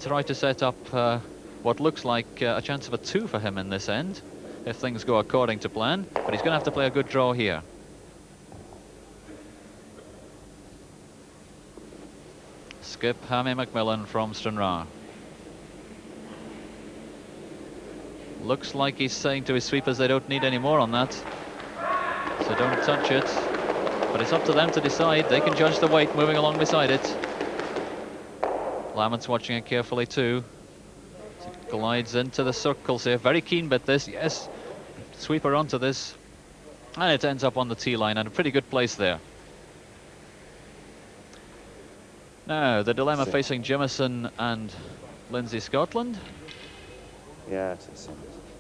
Try to set up what looks like a chance of a 2 for him in this end, if things go according to plan, but he's going to have to play a good draw here. Skip Hammy McMillan from Stranraer. Looks like he's saying to his sweepers they don't need any more on that, so don't touch it. But it's up to them to decide. They can judge the weight moving along beside it. Lamont's watching it carefully too. It glides into the circles here. Very keen bit this. Yes, sweeper onto this, and it ends up on the tee line, and a pretty good place there. Now the dilemma facing Jamieson and Lindsay Scotland. Yeah,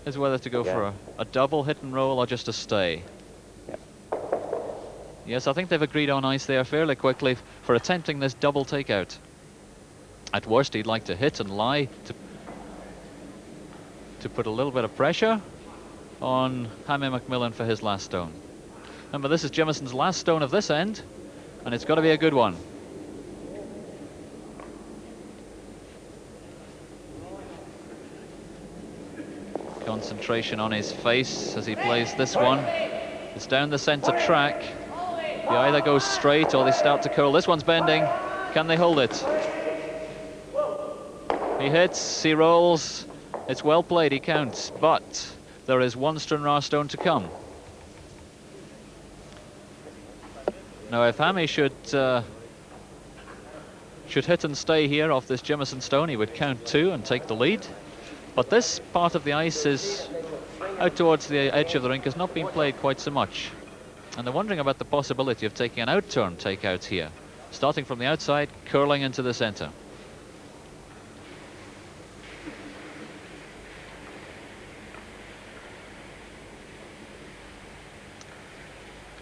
is whether to go for a double hit and roll or just a stay. Yeah. Yes, I think they've agreed on ice there fairly quickly for attempting this double takeout. At worst, he'd like to hit and lie to put a little bit of pressure on Hammy McMillan for his last stone. Remember, this is Jamieson's last stone of this end, and it's got to be a good one. Concentration on his face as he plays this one. It's down the centre track. They either go straight or they start to curl. This one's bending. Can they hold it? He hits, he rolls. It's well played, he counts, but there is one Stranraer stone to come. Now, if Hammy should hit and stay here off this Jamieson stone, he would count 2 and take the lead. But this part of the ice is out towards the edge of the rink, has not been played quite so much. And they're wondering about the possibility of taking an out-turn takeout here. Starting from the outside, curling into the centre.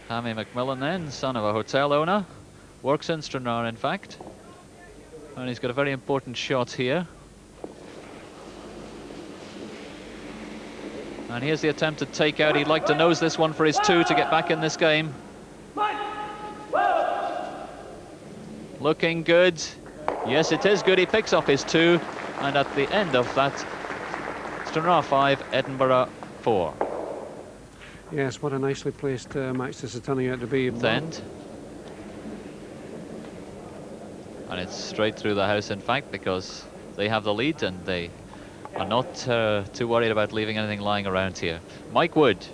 Hammy McMillan then, son of a hotel owner, works in Stranraer in fact. And he's got a very important shot here. And here's the attempted takeout. He'd like to nose this one for his 2 to get back in this game. Looking good. Yes, it is good. He picks up his 2. And at the end of that, Stranraer 5, Edinburgh 4. Yes, what a nicely placed match this is turning out to be. End. And it's straight through the house, in fact, because they have the lead and they are not too worried about leaving anything lying around here. Mike Wood,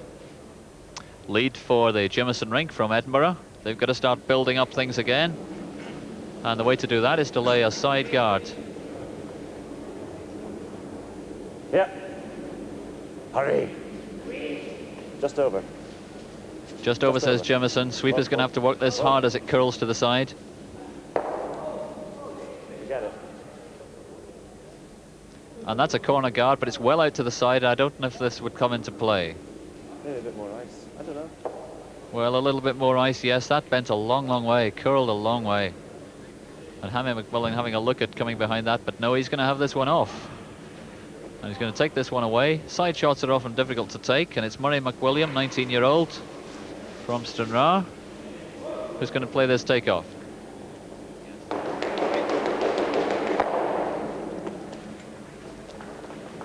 lead for the Jamieson rink from Edinburgh. They've got to start building up things again. And the way to do that is to lay a side guard. Yeah. Hurry. Just over. Just over, says Jamieson. Sweeper's going to have to work this hard as it curls to the side. You get it. And that's a corner guard, but it's well out to the side. I don't know if this would come into play. Maybe a bit more ice. I don't know. Well, a little bit more ice, yes. That bent a long, long way, curled a long way. And Hammy McMillan having a look at coming behind that, but no, he's going to have this one off. And he's going to take this one away. Side shots are often difficult to take, and it's Murray McWilliam, 19-year-old, from Stranraer, who's going to play this takeoff.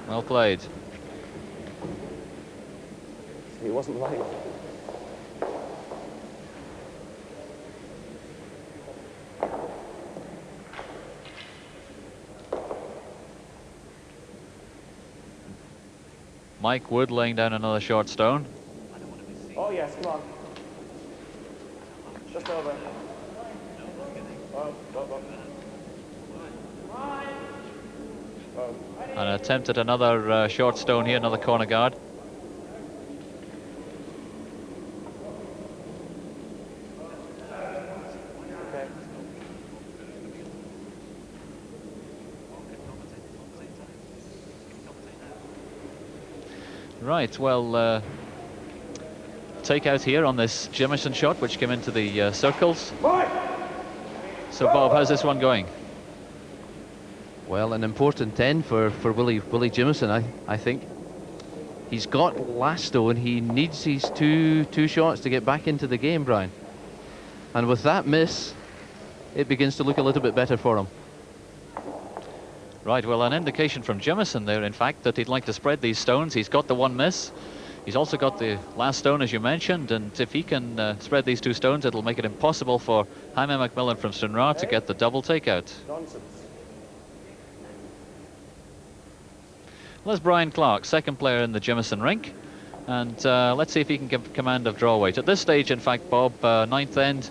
Well played. He wasn't right. Mike Wood laying down another short stone. Oh yes, come on. Just over. And attempted another short stone here, another corner guard. Okay. Right, well, takeout here on this Jamieson shot, which came into the circles. So, Bob, how's this one going? Well, an important 10 for Willie Jamieson, I think. He's got last stone. He needs his two shots to get back into the game, Brian. And with that miss, it begins to look a little bit better for him. Right, well, an indication from Jamieson there, in fact, that he'd like to spread these stones. He's got the one miss. He's also got the last stone, as you mentioned, and if he can spread these two stones, it'll make it impossible for Jaime McMillan from Stranraer to get the double takeout. Nonsense. Well, there's Brian Clark, second player in the Jamieson rink, and let's see if he can give command of draw weight. At this stage, in fact, Bob, ninth end,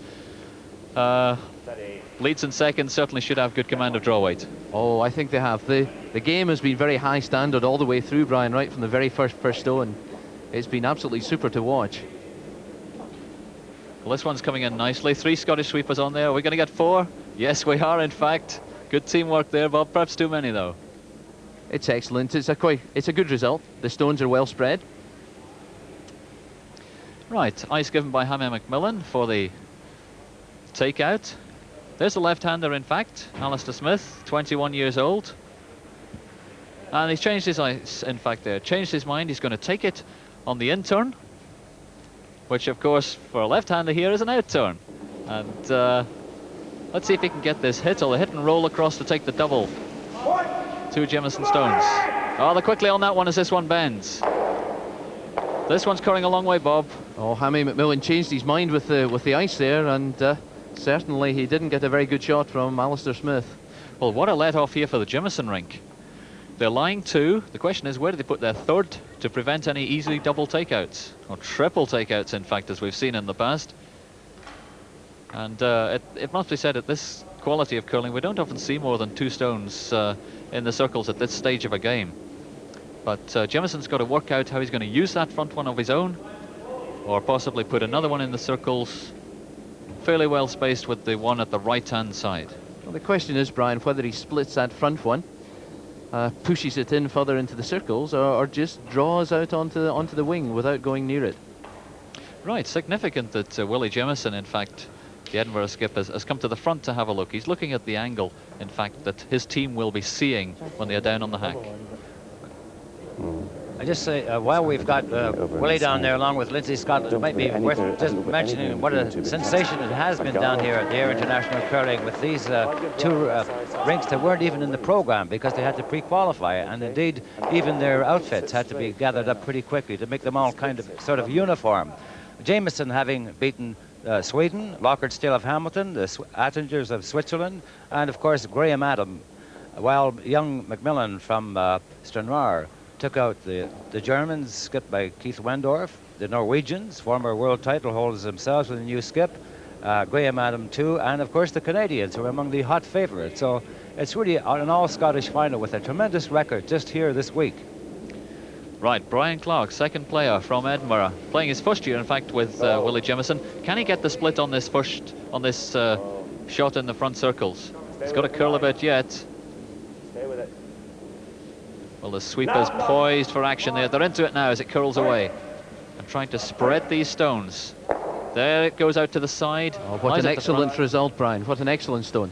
leads in second, certainly should have good command of draw weight. Oh, I think they have. The game has been very high standard all the way through, Brian, right from the very first stone. It's been absolutely super to watch. Well, this one's coming in nicely. 3 Scottish sweepers on there. Are we going to get 4? Yes, we are, in fact. Good teamwork there, Bob. Perhaps too many, though. It's excellent. It's a good result. The stones are well spread. Right, ice given by Jaime McMillan for the takeout. There's the left-hander, in fact, Alistair Smith, 21 years old. And he's changed his ice, in fact, there. Changed his mind. He's going to take it on the in-turn, which, of course, for a left-hander here is an out-turn. And let's see if he can get this hit, or the hit and roll across to take the double. 2 Jamieson stones. Oh, they're quickly on that one as this one bends. This one's curling a long way, Bob. Oh, Jaime McMillan changed his mind with the ice there, and certainly he didn't get a very good shot from Alistair Smith. Well, what a let-off here for the Jamieson rink. They're lying 2. The question is, where do they put their third to prevent any easily double takeouts? Or triple takeouts, in fact, as we've seen in the past. And it must be said, at this quality of curling, we don't often see more than 2 stones in the circles at this stage of a game. But Jamieson's got to work out how he's going to use that front one of his own, or possibly put another one in the circles, fairly well spaced with the one at the right-hand side. Well, the question is, Brian, whether he splits that front one, pushes it in further into the circles, or just draws out onto the wing without going near it. Right, significant that Willie Jamieson, in fact, the Edinburgh skip, has come to the front to have a look. He's looking at the angle, in fact, that his team will be seeing when they are down on the hack. I just say, while we've got Willie down there along with Lindsay Scotland, it might be worth just mentioning what a sensation it has been down here at the Ayr International Curling with these 2 rinks that weren't even in the program because they had to pre-qualify, and indeed even their outfits had to be gathered up pretty quickly to make them all kind of sort of uniform. Jamieson having beaten Sweden, Lockhart Steele of Hamilton, the Attingers of Switzerland, and of course Graham Adam, while young McMillan from Stranraer took out the Germans, skipped by Keith Wendorf, the Norwegians, former world title holders themselves with a new skip, Graham Adam too, and of course the Canadians, who are among the hot favourites. So it's really an all-Scottish final with a tremendous record just here this week. Right, Brian Clark, second player from Edinburgh, playing his first year, in fact, with Willie Jamieson. Can he get the split on this shot in the front circles? He's got to curl a bit yet. Stay with it. Well, the sweeper's poised for action there. They're into it now as it curls away. And trying to spread these stones. There it goes out to the side. Oh, what an excellent result, Brian. What an excellent stone.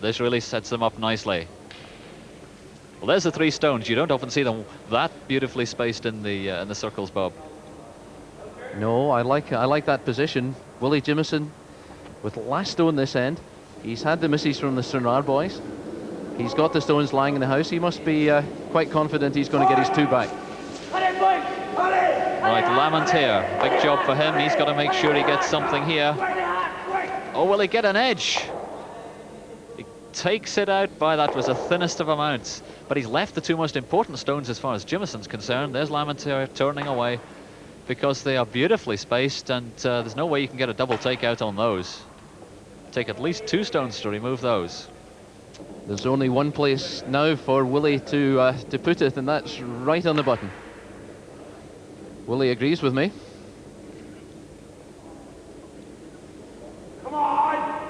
This really sets them up nicely. Well, there's the 3 stones. You don't often see them that beautifully spaced in the circles, Bob. No, I like that position. Willie Jamieson with last stone this end. He's had the misses from the Stranraer boys. He's got the stones lying in the house. He must be quite confident he's going to get his 2 back. Right, Lamont here. Big job for him. He's got to make sure he gets something here. Oh, will he get an edge? He takes it out by, that was the thinnest of amounts. But he's left the 2 most important stones as far as Jamieson's concerned. There's Lamont here turning away because they are beautifully spaced, and there's no way you can get a double takeout on those. Take at least 2 stones to remove those. There's only one place now for Willie to put it, and that's right on the button. Willie agrees with me. Come on!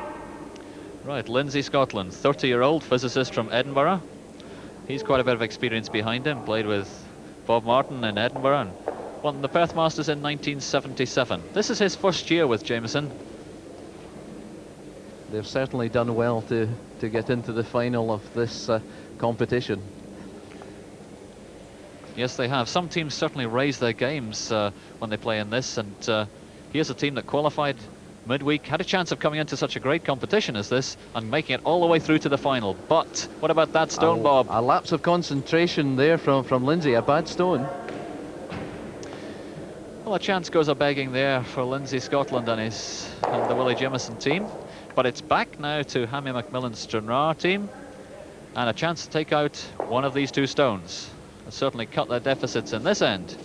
Right, Lindsay Scotland, 30-year-old physicist from Edinburgh. He's quite a bit of experience behind him. Played with Bob Martin in Edinburgh and won the Perth Masters in 1977. This is his first year with Jamieson. They've certainly done well to get into the final of this competition. Yes, they have. Some teams certainly raise their games when they play in this, and here's a team that qualified midweek, had a chance of coming into such a great competition as this and making it all the way through to the final. But what about that stone, Bob? A lapse of concentration there from Lindsay, a bad stone. Well, a chance goes a-begging there for Lindsay Scotland and the Willie Jamieson team. But it's back now to Hammy McMillan's Stranraer team, and a chance to take out one of these two stones. And certainly cut their deficits in this end.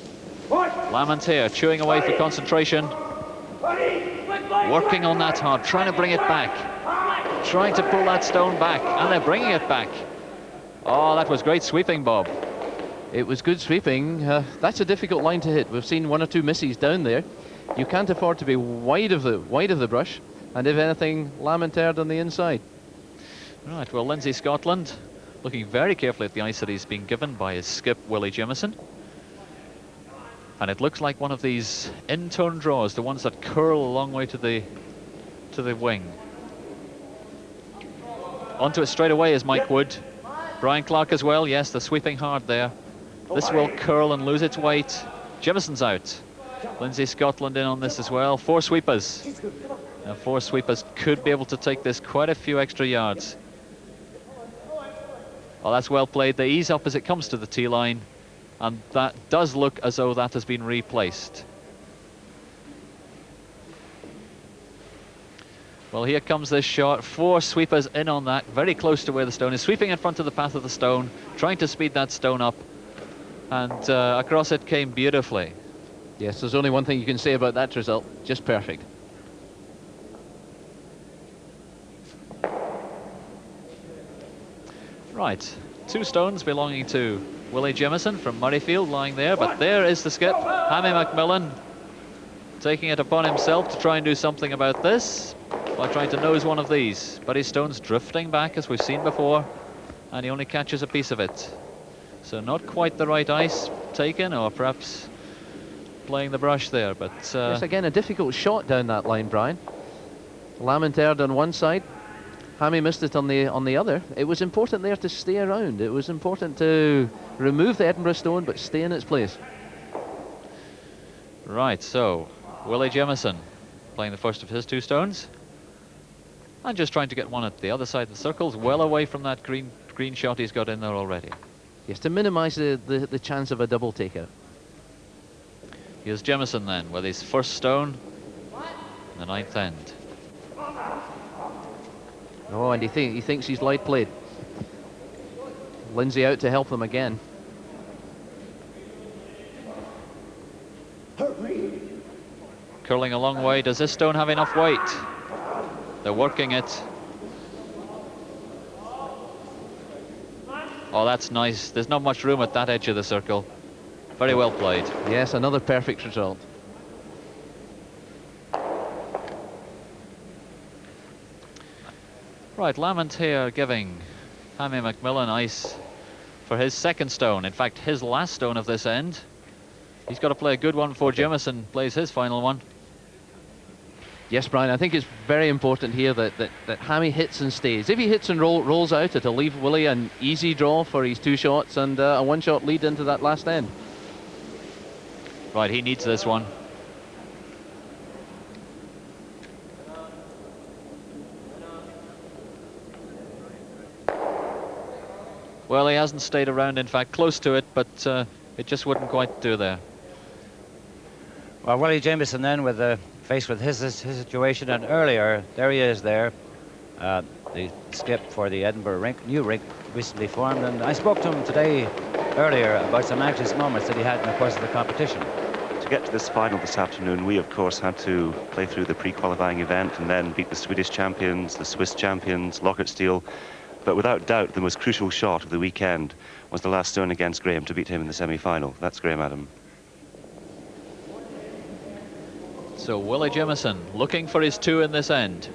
Lamont here, chewing away for concentration. Working on that hard, trying to bring it back. Trying to pull that stone back, and they're bringing it back. Oh, that was great sweeping, Bob. It was good sweeping. That's a difficult line to hit. We've seen one or two misses down there. You can't afford to be wide of the brush, and if anything, Lamont erred on the inside. Right, well, Lindsay Scotland looking very carefully at the ice that he's been given by his skip, Willie Jamieson. And it looks like one of these in-turn draws, the ones that curl a long way to the wing. Onto it straight away is Mike Wood. Brian Clark as well, yes, they're sweeping hard there. This will curl and lose its weight. Jamison's out. Lindsay Scotland in on this as well. 4 sweepers. Now 4 sweepers could be able to take this quite a few extra yards. Oh, that's well played. They ease up as it comes to the tee line, and that does look as though that has been replaced. Well, here comes this shot. 4 sweepers in on that, very close to where the stone is, sweeping in front of the path of the stone, trying to speed that stone up, and across it came beautifully. Yes, there's only one thing you can say about that result, just perfect. Right, 2 stones belonging to Willie Jamieson from Murrayfield lying there, but there is the skip, Hammy McMillan, taking it upon himself to try and do something about this by trying to nose one of these, but his stone's drifting back as we've seen before, and he only catches a piece of it. So not quite the right ice taken, or perhaps playing the brush there, but yes, again, a difficult shot down that line, Brian. Lamont erred on one side, Hammy missed it on the other. It was important there to stay around. It was important to remove the Edinburgh stone, but stay in its place. Right, so Willie Jamieson playing the first of his 2 stones, and just trying to get one at the other side of the circles, well away from that green shot he's got in there already. Yes, to minimise the chance of a double takeout. Here's Jamieson then with his first stone in the 9th end. Oh, and he thinks he's light played. Lindsay out to help them again. Curling a long way. Does this stone have enough weight? They're working it. Oh, that's nice. There's not much room at that edge of the circle. Very well played. Yes, another perfect result. Right, Lamont here giving Hammy McMillan ice for his 2nd stone. In fact, his last stone of this end. He's got to play a good one before Jamieson plays his final one. Yes, Brian, I think it's very important here that Hammy hits and stays. If he hits and rolls out, it'll leave Willie an easy draw for his 2 shots and a 1-shot lead into that last end. Right, he needs this one. Well, he hasn't stayed around, in fact, close to it, but it just wouldn't quite do there. Well, Willie Jamieson then faced with his situation, and earlier, there he is there, the skip for the Edinburgh new rink recently formed, and I spoke to him today earlier about some anxious moments that he had in the course of the competition. To get to this final this afternoon, we of course had to play through the pre-qualifying event and then beat the Swedish champions, the Swiss champions, Lockett Steel. But without doubt, the most crucial shot of the weekend was the last stone against Graham to beat him in the semi-final. That's Graham Adam. So Willie Jamieson looking for his 2 in this end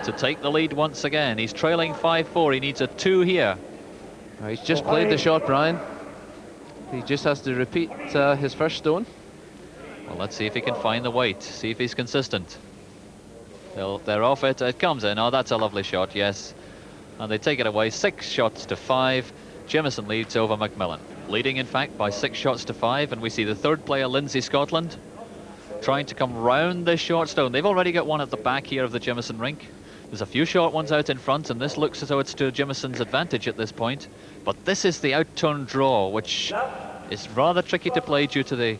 to take the lead once again. He's trailing 5-4. He needs a 2 here. He's just played the shot, Brian. He just has to repeat his first stone. Well, let's see if he can find the weight, see if he's consistent. They're off it. It comes in. Oh, that's a lovely shot, yes. And they take it away, 6 shots to 5. Jamieson leads over McMillan. Leading, in fact, by 6 shots to 5. And we see the 3rd player, Lindsay Scotland, trying to come round this short stone. They've already got one at the back here of the Jamieson rink. There's a few short ones out in front, and this looks as though it's to Jamieson's advantage at this point. But this is the out-turn draw, which is rather tricky to play due to the